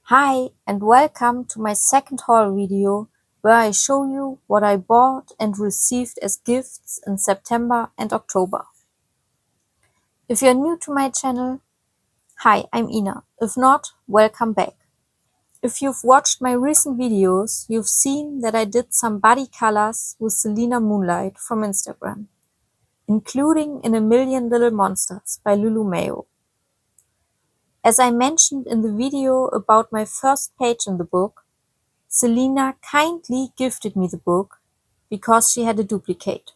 Hi and welcome to my second haul video where I show you what I bought and received as gifts in September and October. If you're new to my channel, hi, I'm Ina. If not, welcome back. If you've watched my recent videos, you've seen that I did some body colors with Selena Moonlight from Instagram, including in A Million Little Monsters by Lulu Mayo. As I mentioned in the video about my first page in the book, Selena kindly gifted me the book because she had a duplicate.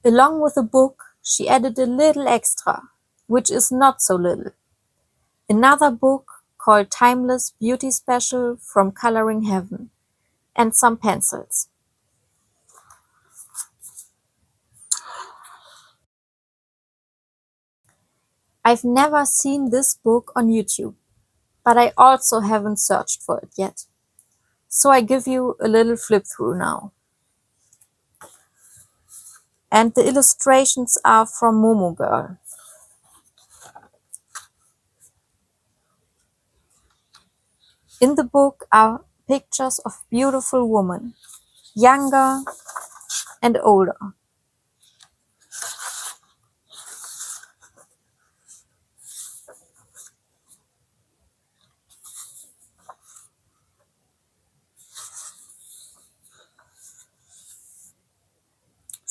Along with the book, she added a little extra, which is not so little. Another book called Timeless Beauty Special from Coloring Heaven, and some pencils. I've never seen this book on YouTube, but I also haven't searched for it yet. So I give you a little flip through now. And the illustrations are from Momo Girl. In the book are pictures of beautiful women, younger and older.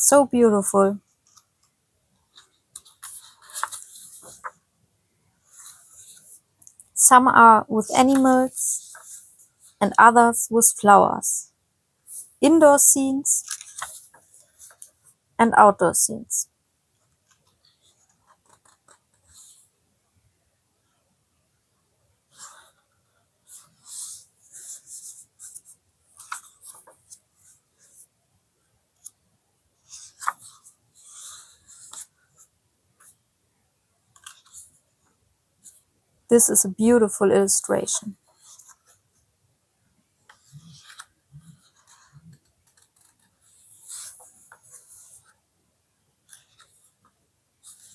So beautiful. Some are with animals and others with flowers. Indoor scenes and outdoor scenes. This is a beautiful illustration.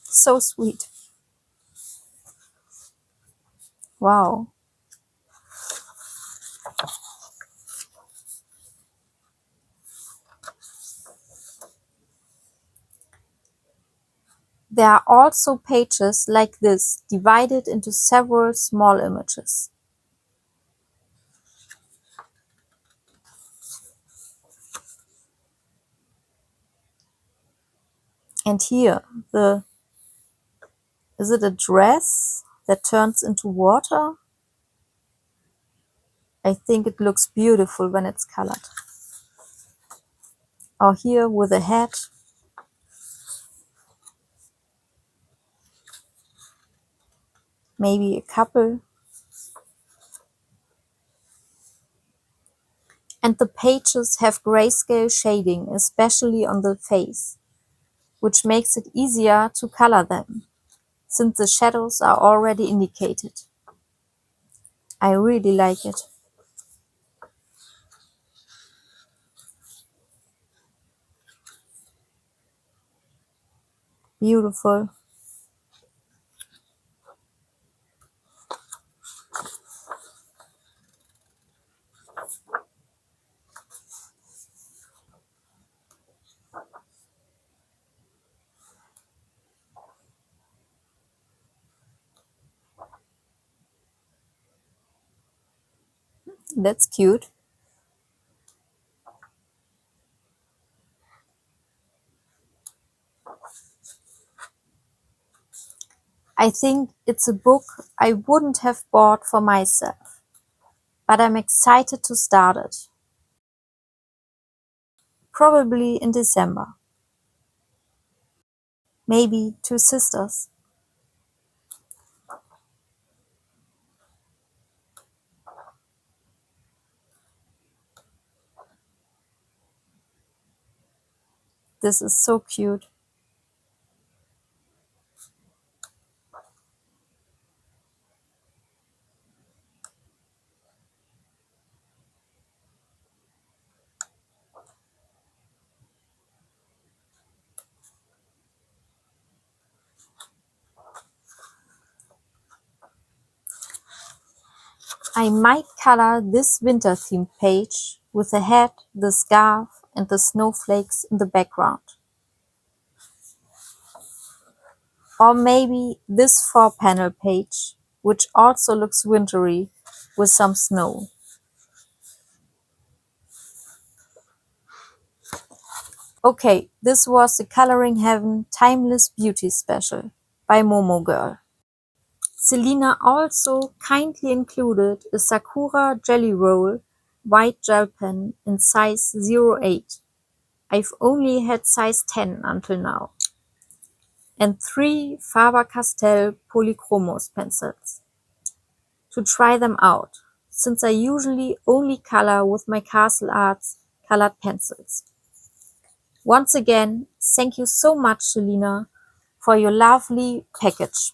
So sweet. Wow. There are also pages like this, divided into several small images. And here, is it a dress that turns into water? I think it looks beautiful when it's colored. Or here with a hat. Maybe a couple. And the pages have grayscale shading, especially on the face, which makes it easier to color them, since the shadows are already indicated. I really like it. Beautiful. That's cute. I think it's a book I wouldn't have bought for myself, but I'm excited to start it. Probably in December. Maybe Two Sisters. This is so cute. I might color this winter themed page with the hat, the scarf, and the snowflakes in the background. Or maybe this 4-panel page, which also looks wintry with some snow. Okay, this was the Coloring Heaven Timeless Beauty Special by Momo Girl. Selina also kindly included a Sakura Jelly Roll white gel pen in size 08. I've only had size 10 until now. And 3 Faber-Castell Polychromos pencils. To try them out, since I usually only color with my Castle Arts colored pencils. Once again, thank you so much, Selina, for your lovely package.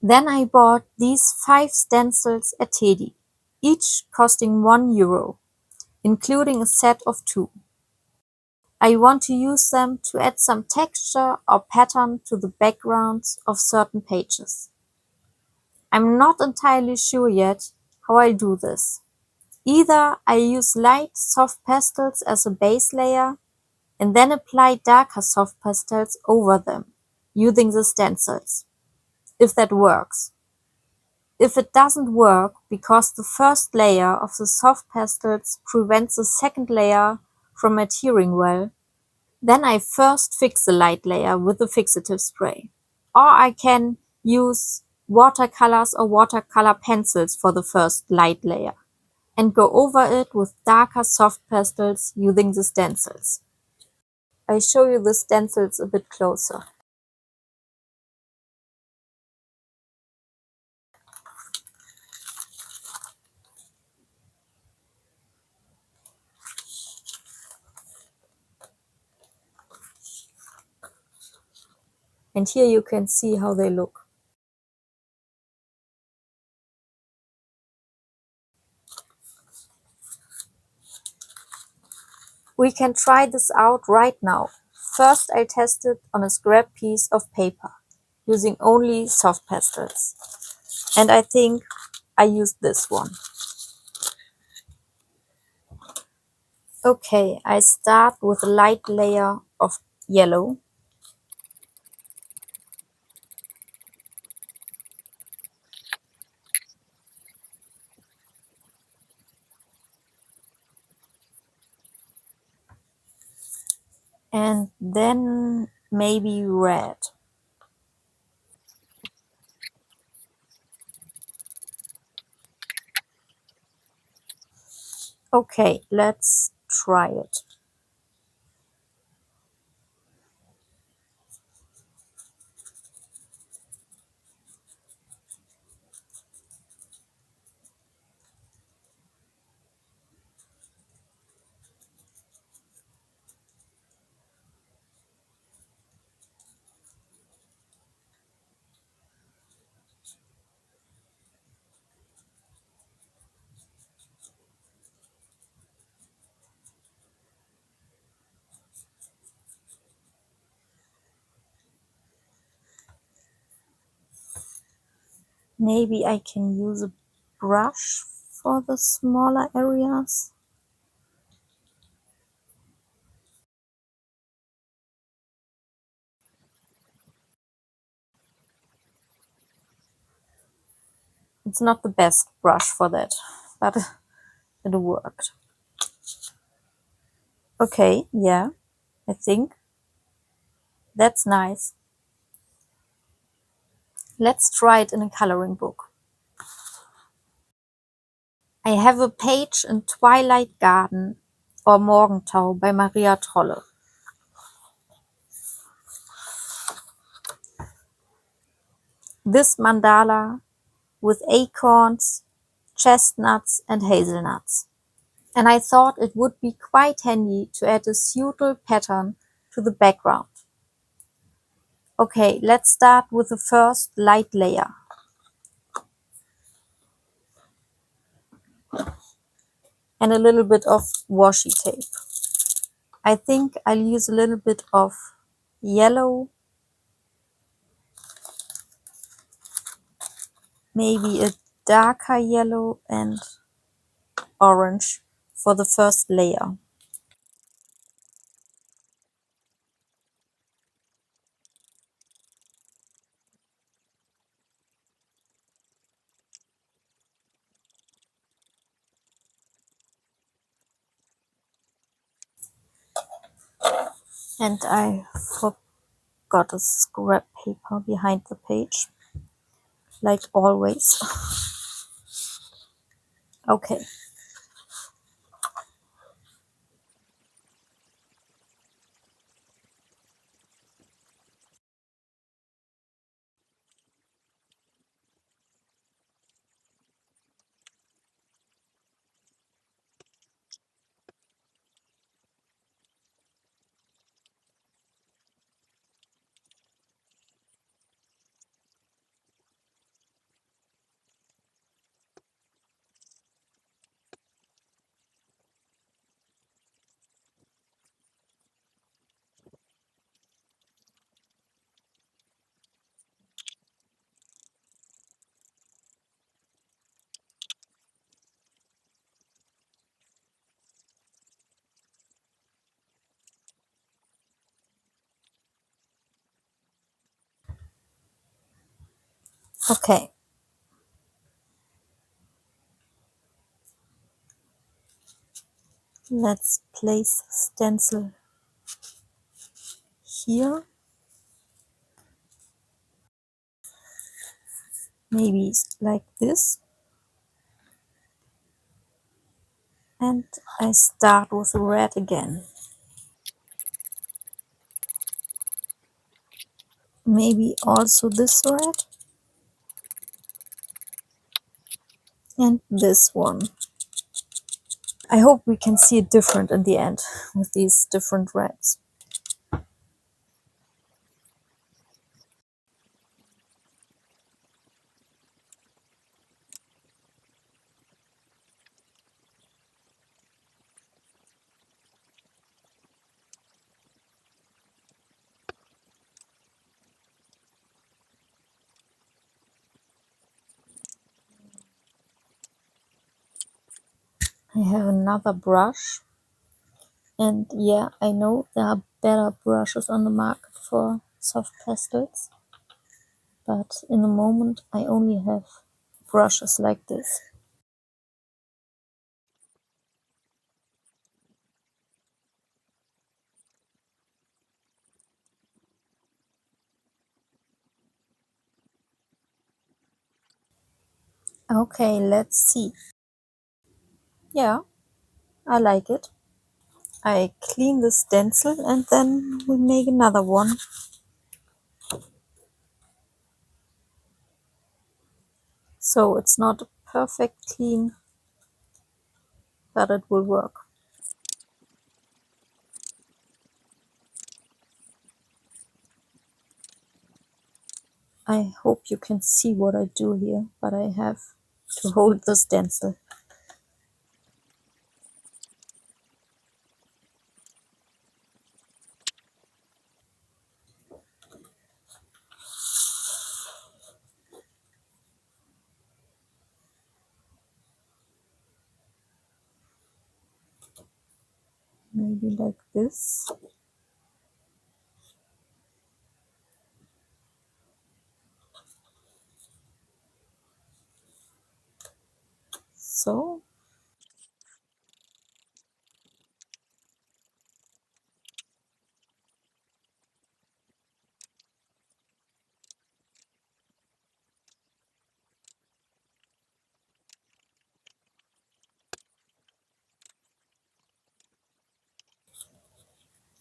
Then I bought these 5 stencils at Teddy, each costing €1, including a set of 2. I want to use them to add some texture or pattern to the backgrounds of certain pages. I'm not entirely sure yet how I'll do this. Either I use light soft pastels as a base layer and then apply darker soft pastels over them using the stencils, if that works. If it doesn't work because the first layer of the soft pastels prevents the second layer from adhering well, then I first fix the light layer with the fixative spray. Or I can use watercolors or watercolor pencils for the first light layer and go over it with darker soft pastels using the stencils. I show you the stencils a bit closer. And here you can see how they look. We can try this out right now. First I test it on a scrap piece of paper using only soft pastels. And I think I used this one. Okay, I start with a light layer of yellow. And then maybe red. Okay, let's try it. Maybe I can use a brush for the smaller areas. It's not the best brush for that, but it worked. Okay, yeah, I think that's nice. Let's try it in a coloring book. I have a page in Twilight Garden or Morgentau by Maria Trolle. This mandala with acorns, chestnuts and hazelnuts. And I thought it would be quite handy to add a suitable pattern to the background. Okay, let's start with the first light layer. And a little bit of washi tape. I think I'll use a little bit of yellow maybe a darker yellow and orange for the first layer. And I forgot a scrap paper behind the page, like always. Okay. Okay. Let's place stencil here. Maybe like this. And I start with red again. Maybe also this red. And this one. I hope we can see it different in the end with these different reds. I have another brush. And yeah, I know there are better brushes on the market for soft pastels. But in the moment, I only have brushes like this. Okay, let's see. Yeah, I like it. I clean the stencil and then we make another one. So it's not perfect clean, but it will work. I hope you can see what I do here, but I have to hold the stencil. Maybe like this. So.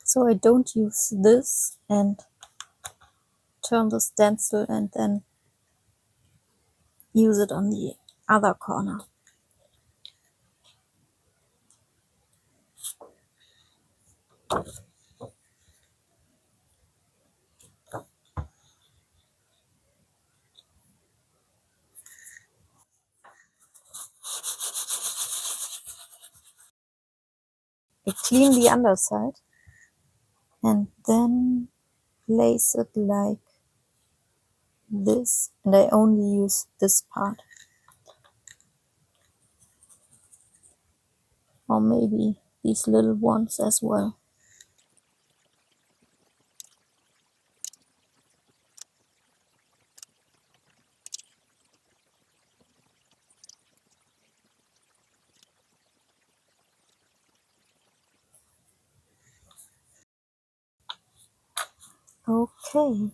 So I don't use this and turn the stencil and then use it on the other corner. I clean the underside and then place it like this, and I only use this part. Or maybe these little ones as well. Okay.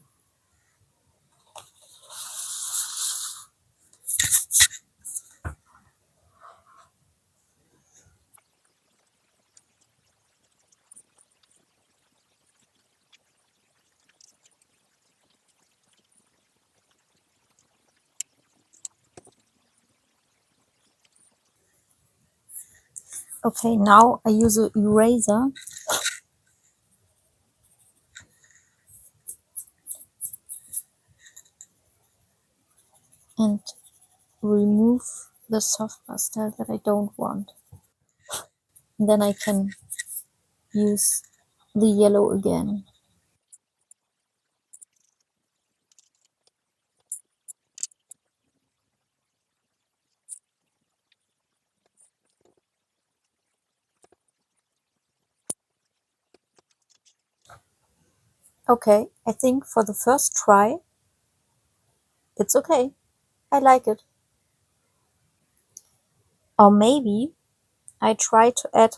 Okay, now I use an eraser and remove the soft pastel that I don't want. And then I can use the yellow again. Okay, I think for the first try, it's okay. I like it. Or maybe I try to add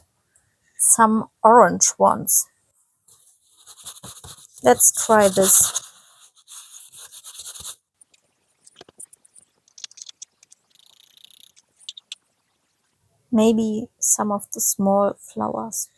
some orange ones. Let's try this. Maybe some of the small flowers.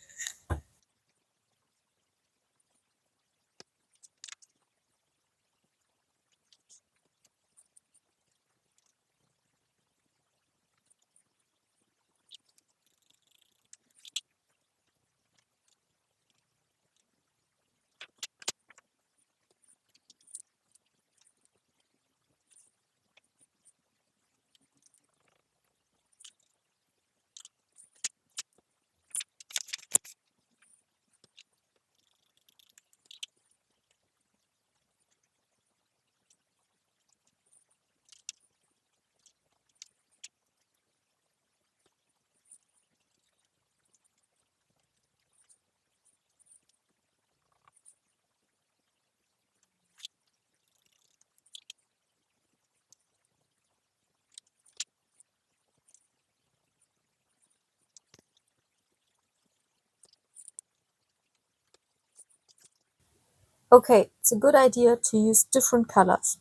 Okay, it's a good idea to use different colors.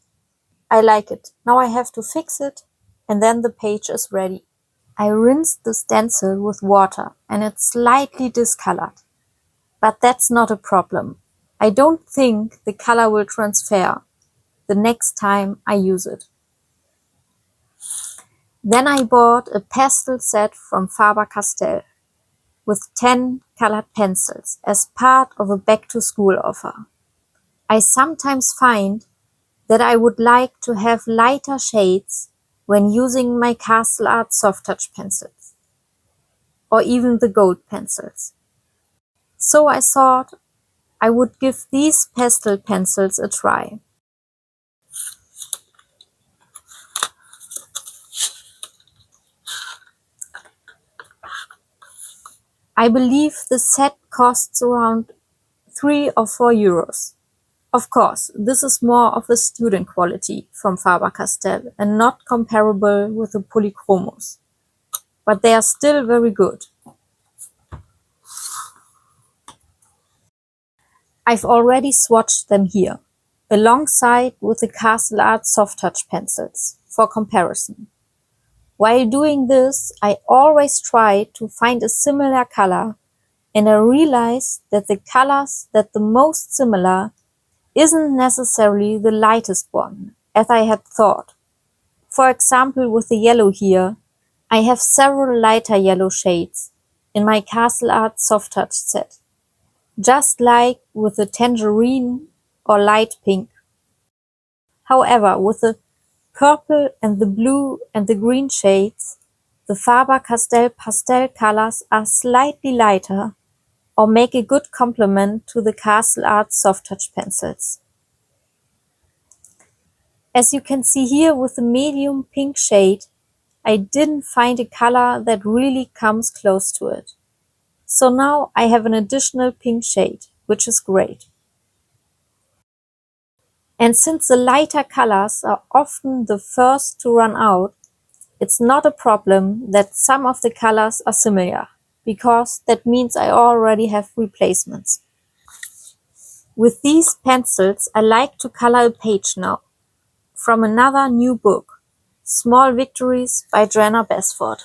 I like it. Now I have to fix it, and then the page is ready. I rinsed the stencil with water and it's slightly discolored. But that's not a problem. I don't think the color will transfer the next time I use it. Then I bought a pastel set from Faber-Castell with 10 colored pencils as part of a back-to-school offer. I sometimes find that I would like to have lighter shades when using my Castle Art soft touch pencils, or even the gold pencils. So I thought I would give these pastel pencils a try. I believe the set costs around 3 or 4 euros. Of course, this is more of a student quality from Faber-Castell and not comparable with the polychromos, but they are still very good. I've already swatched them here, alongside with the Castle Art soft touch pencils, for comparison. While doing this, I always try to find a similar color, and I realize that the colors that the most similar isn't necessarily the lightest one, as I had thought. For example, with the yellow here, I have several lighter yellow shades in my Castle Art soft touch set, just like with the tangerine or light pink. However, with the purple and the blue and the green shades, the Faber-Castell pastel colors are slightly lighter or make a good complement to the Castle Art soft touch pencils. As you can see here with the medium pink shade, I didn't find a color that really comes close to it. So now I have an additional pink shade, which is great. And since the lighter colors are often the first to run out, it's not a problem that some of the colors are similar, because that means I already have replacements. With these pencils, I like to color a page now, from another new book, Small Victories by Joanna Basford.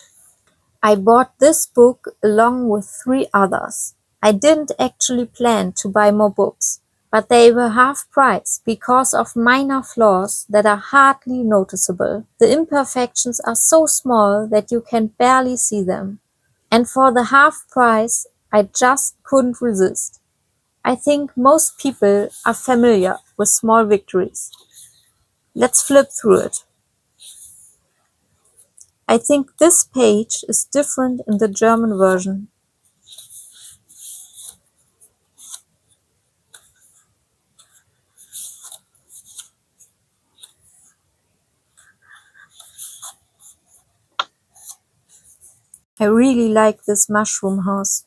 I bought this book along with 3 others. I didn't actually plan to buy more books, but they were half price because of minor flaws that are hardly noticeable. The imperfections are so small that you can barely see them. And for the half price, I just couldn't resist. I think most people are familiar with Small Victories. Let's flip through it. I think this page is different in the German version. I really like this mushroom house.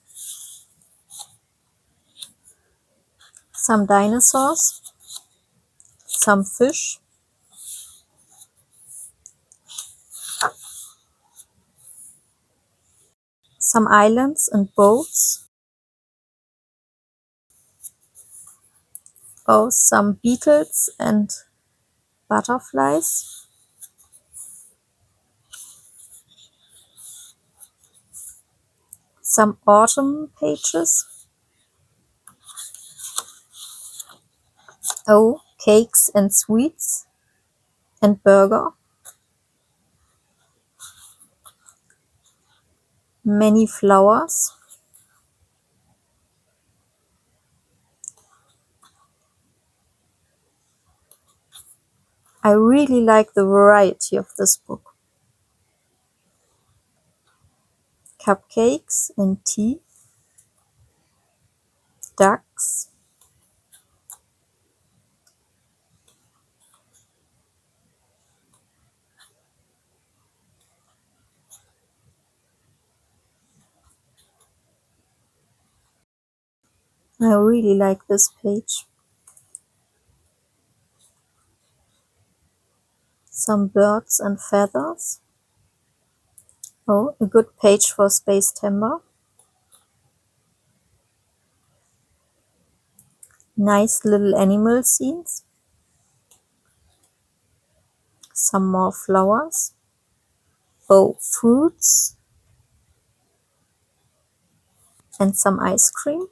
Some dinosaurs, some fish, some islands and boats. Oh, some beetles and butterflies. Some autumn pages. Oh, cakes and sweets and burger. Many flowers. I really like the variety of this book. Cupcakes and tea. Ducks. I really like this page. Some birds and feathers. Oh, a good page for space timber. Nice little animal scenes. Some more flowers. Oh, fruits. And some ice cream.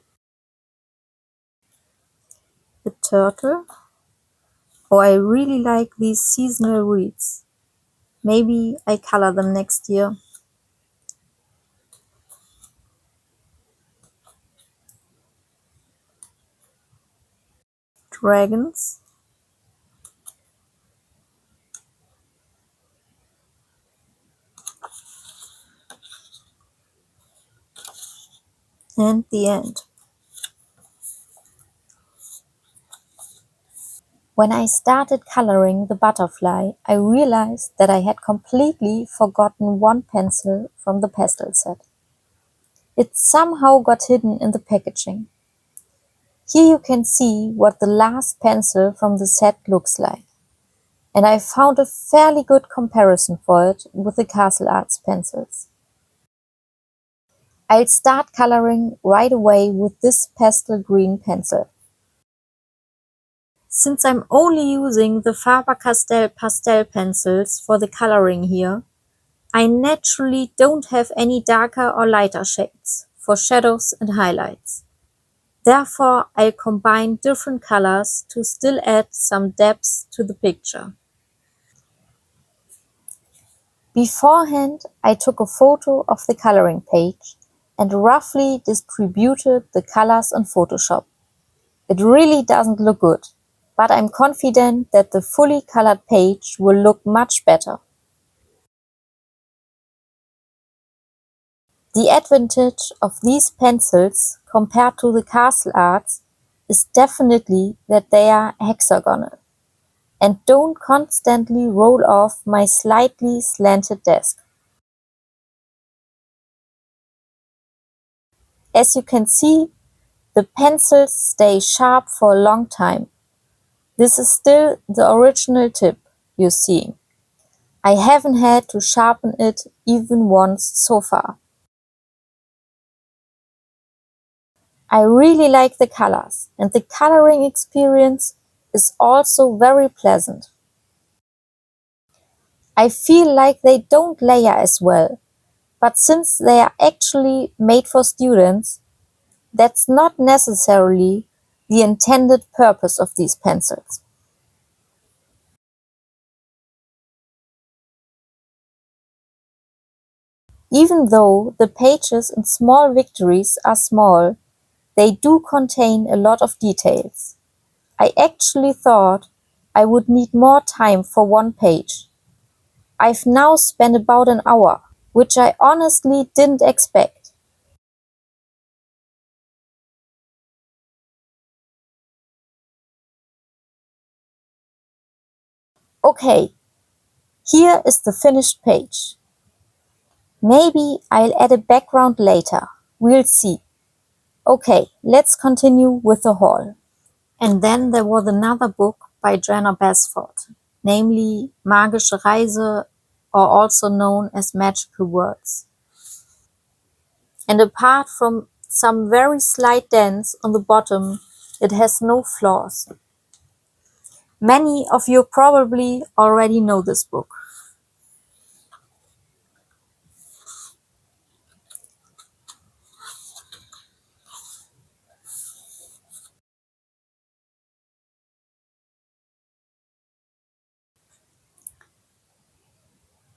A turtle. Oh, I really like these seasonal wreaths. Maybe I color them next year. Dragons. And the end. When I started coloring the butterfly, I realized that I had completely forgotten one pencil from the pastel set. It somehow got hidden in the packaging. Here you can see what the last pencil from the set looks like. And I found a fairly good comparison for it with the Castle Arts pencils. I'll start coloring right away with this pastel green pencil. Since I'm only using the Faber-Castell pastel pencils for the coloring here, I naturally don't have any darker or lighter shades for shadows and highlights. Therefore, I'll combine different colors to still add some depth to the picture. Beforehand, I took a photo of the coloring page and roughly distributed the colors in Photoshop. It really doesn't look good, but I'm confident that the fully colored page will look much better. The advantage of these pencils compared to the Castle Arts is definitely that they are hexagonal. and don't constantly roll off my slightly slanted desk. As you can see, the pencils stay sharp for a long time. This is still the original tip you're seeing. I haven't had to sharpen it even once so far. I really like the colors, and the coloring experience is also very pleasant. I feel like they don't layer as well, but since they are actually made for students, that's not necessarily the intended purpose of these pencils. Even though the pages in Small Victories are small, they do contain a lot of details. I actually thought I would need more time for one page. I've now spent about an hour, which I honestly didn't expect. Okay, here is the finished page. Maybe I'll add a background later. We'll see. Okay, let's continue with the haul. And then there was another book by Joanna Basford, namely Magische Reise, or also known as Magical Words. And apart from some very slight dents on the bottom, it has no flaws. Many of you probably already know this book.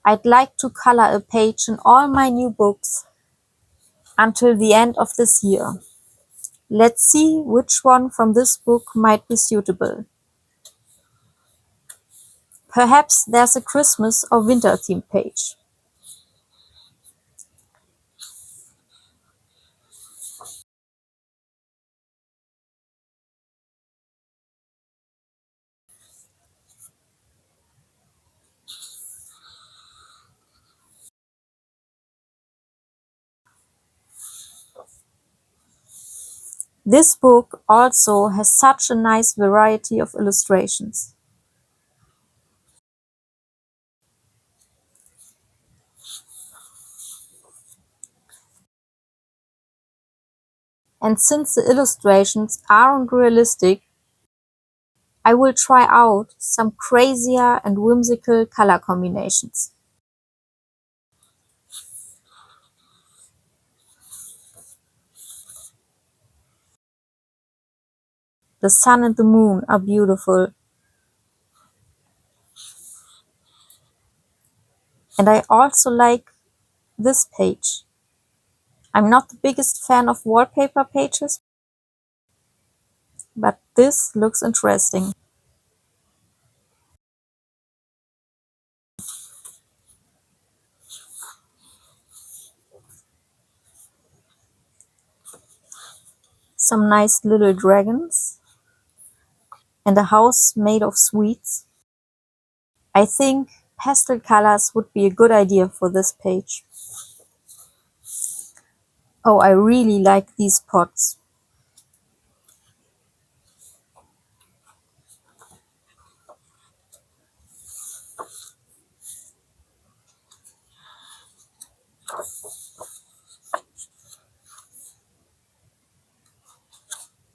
I'd like to color a page in all my new books until the end of this year. Let's see which one from this book might be suitable. Perhaps there's a Christmas or winter themed page. This book also has such a nice variety of illustrations. And since the illustrations aren't realistic, I will try out some crazier and whimsical color combinations. The sun and the moon are beautiful. And I also like this page. I'm not the biggest fan of wallpaper pages, but this looks interesting. Some nice little dragons and a house made of sweets. I think pastel colors would be a good idea for this page. Oh, I really like these pots.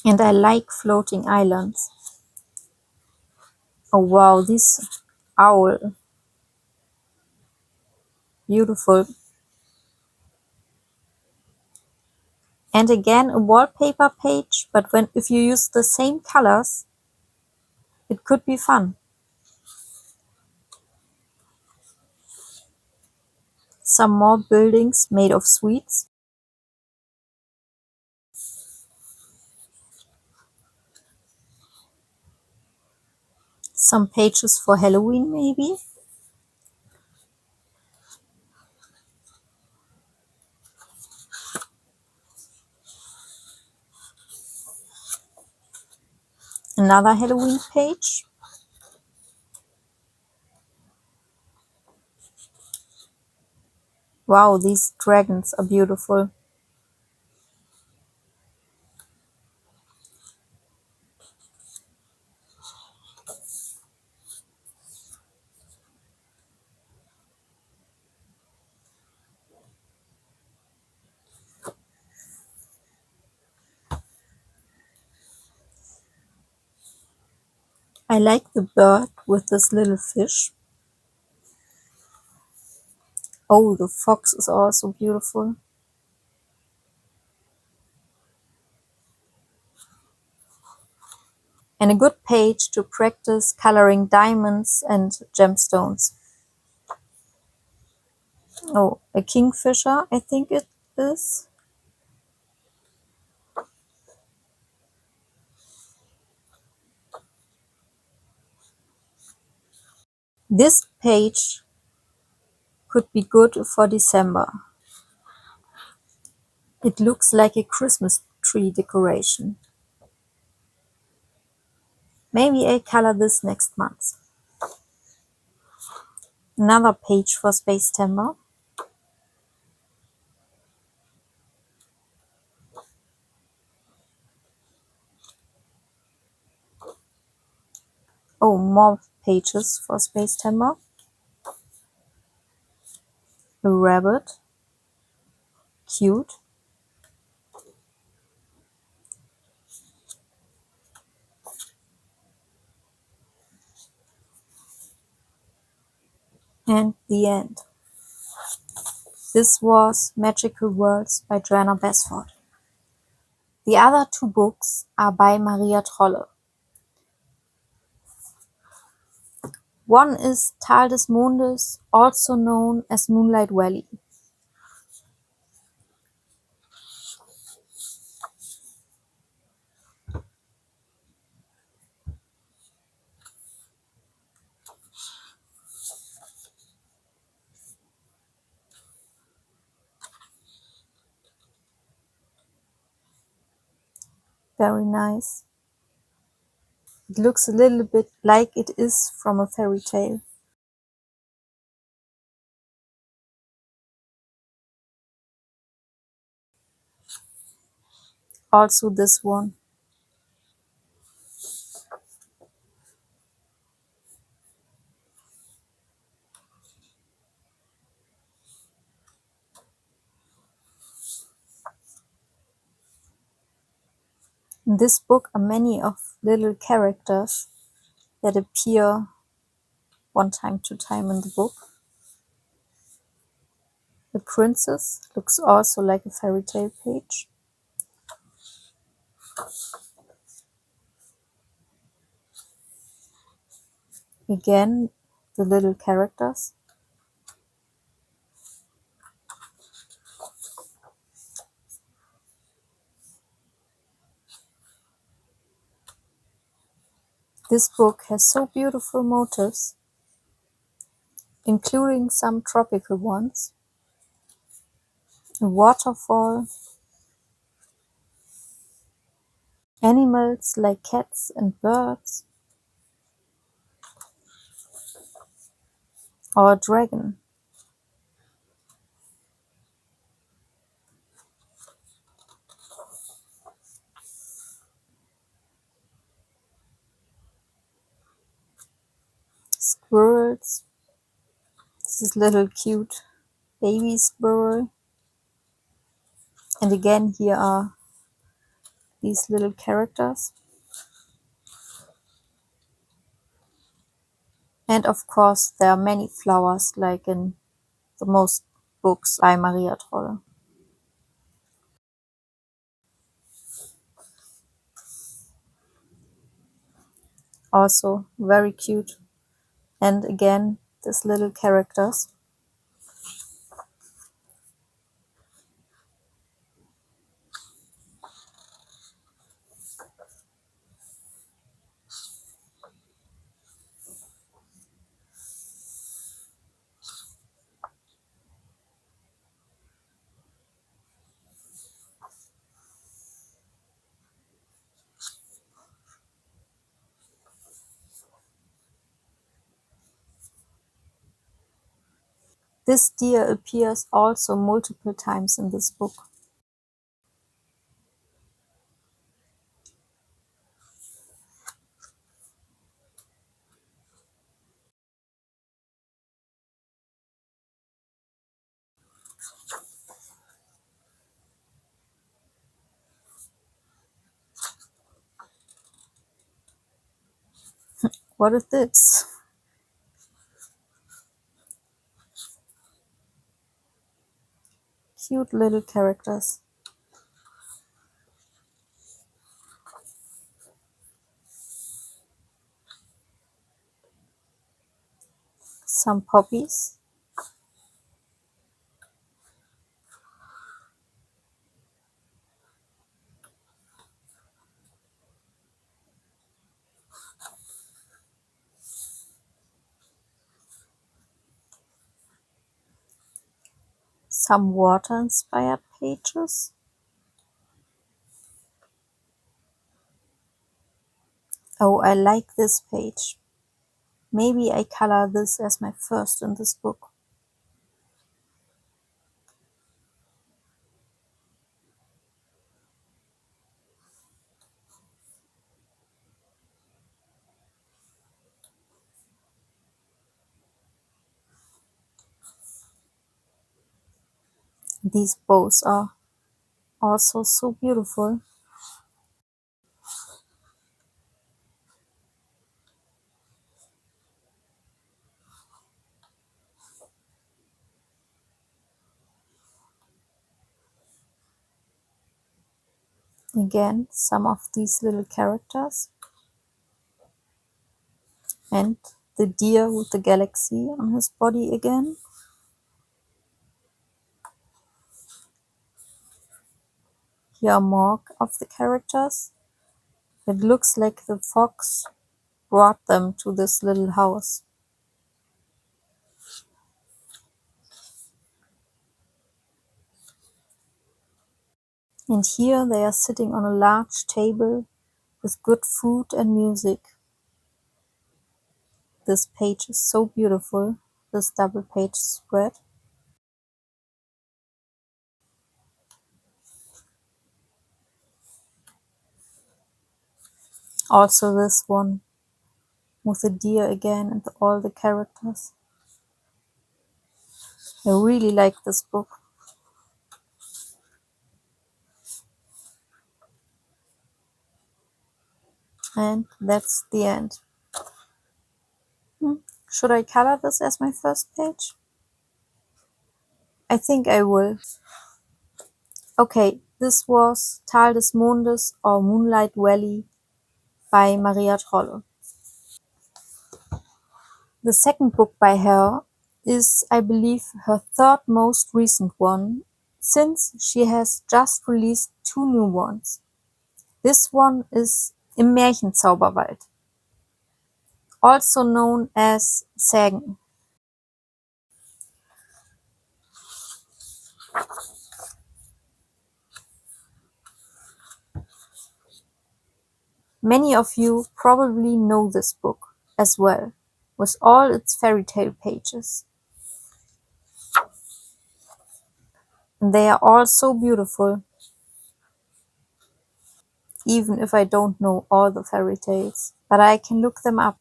And I like floating islands. Oh wow, this owl. Beautiful. And again a wallpaper page, but if you use the same colors, it could be fun. Some more buildings made of sweets. Some pages for Halloween maybe. Another Halloween page. Wow, these dragons are beautiful. I like the bird with this little fish. Oh, the fox is also beautiful. And a good page to practice coloring diamonds and gemstones. Oh, a kingfisher, I think it is. This page could be good for December. It looks like a Christmas tree decoration. Maybe I color this next month. Another page for September. Oh, more pages for September. A rabbit. Cute. And the end. This was Magical Worlds by Joanna Basford. The other two books are by Maria Trolle. One is Tal des Mondes, also known as Moonlight Valley. Very nice. It looks a little bit like it is from a fairy tale. Also this one. In this book are many of little characters that appear one time to time in the book. The princess looks also like a fairy tale page. Again, the little characters. This book has so beautiful motifs, including some tropical ones. A waterfall, animals like cats and birds, or a dragon. Squirrels. This is little cute baby squirrel. And again, here are these little characters. And of course, there are many flowers, like in the most books by Maria Trolle. Also very cute. And again, these little characters. This deer appears also multiple times in this book. What is this? Cute little characters. Some poppies. Some water-inspired pages. Oh, I like this page. Maybe I color this as my first in this book. These bows are also so beautiful. Again, some of these little characters. And the deer with the galaxy on his body again. Here are more of the characters. It looks like the fox brought them to this little house. And here they are sitting on a large table with good food and music. This page is so beautiful, this double page spread. Also this one with the deer again and all the characters. I really like this book. And that's the end. Should I color this as my first page? I think I will. Okay, this was Tal des Mondes or Moonlight Valley by Maria Trolle. The second book by her is, I believe, her third most recent one, since she has just released 2 new ones. This one is Im Märchenzauberwald, also known as Sagen. Many of you probably know this book as well, with all its fairy tale pages. And they are all so beautiful, even if I don't know all the fairy tales, but I can look them up.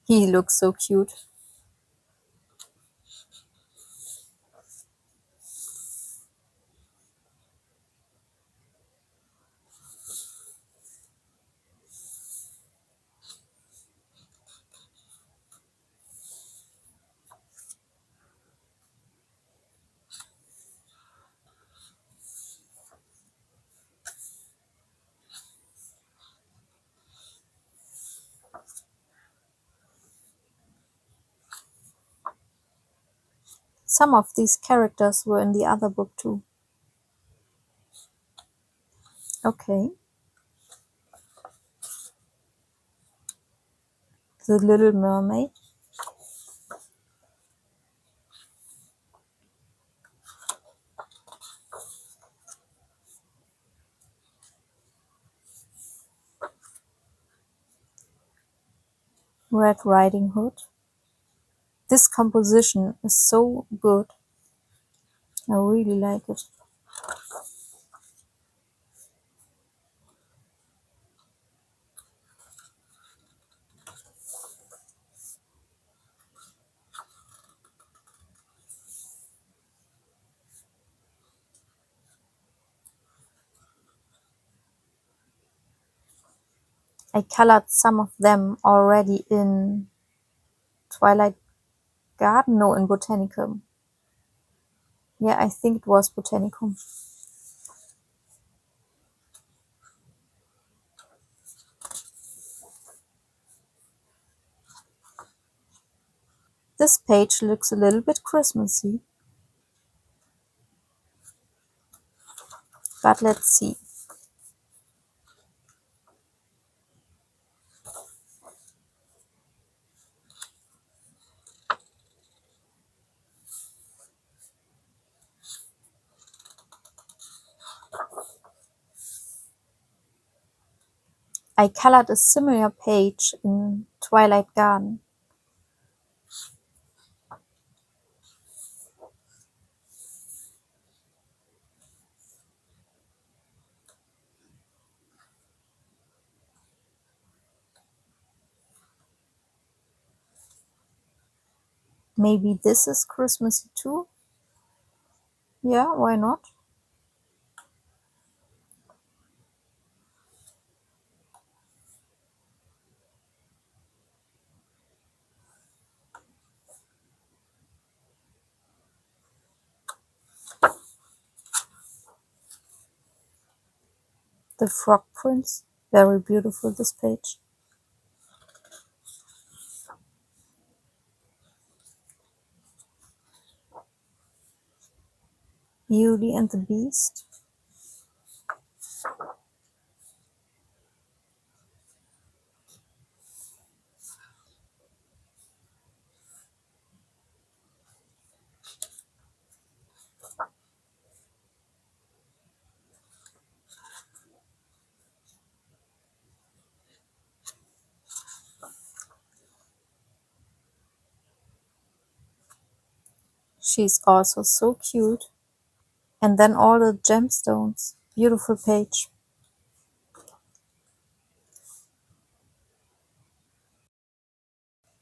He looks so cute. Some of these characters were in the other book too. Okay. The Little Mermaid. Red Riding Hood. This composition is so good. I really like it. I colored some of them already in Twilight Garden, no, in Botanicum. Yeah, I think it was Botanicum. This page looks a little bit Christmassy, but let's see. I colored a similar page in Twilight Garden. Maybe this is Christmassy too? Yeah, why not? The frog prints, very beautiful this page. Beauty and the Beast. She's also so cute. And then all the gemstones. Beautiful page.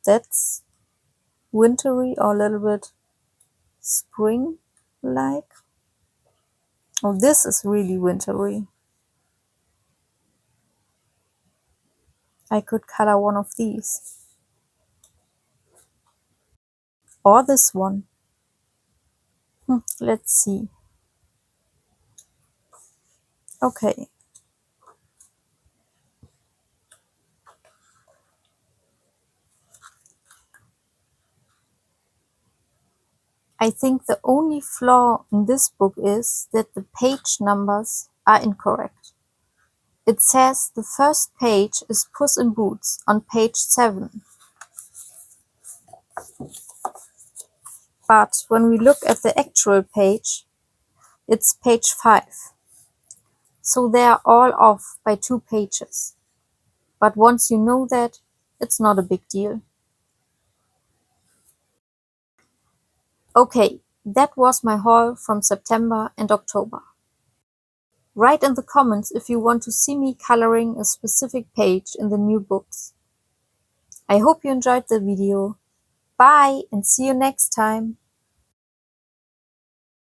That's wintry or a little bit spring-like. Oh, this is really wintry. I could color one of these. Or this one. Let's see. Okay. I think the only flaw in this book is that the page numbers are incorrect. It says the first page is Puss in Boots on page 7. But when we look at the actual page, it's page 5. So they are all off by 2 pages. But once you know that, it's not a big deal. Okay, that was my haul from September and October. Write in the comments if you want to see me coloring a specific page in the new books. I hope you enjoyed the video. Bye and see you next time.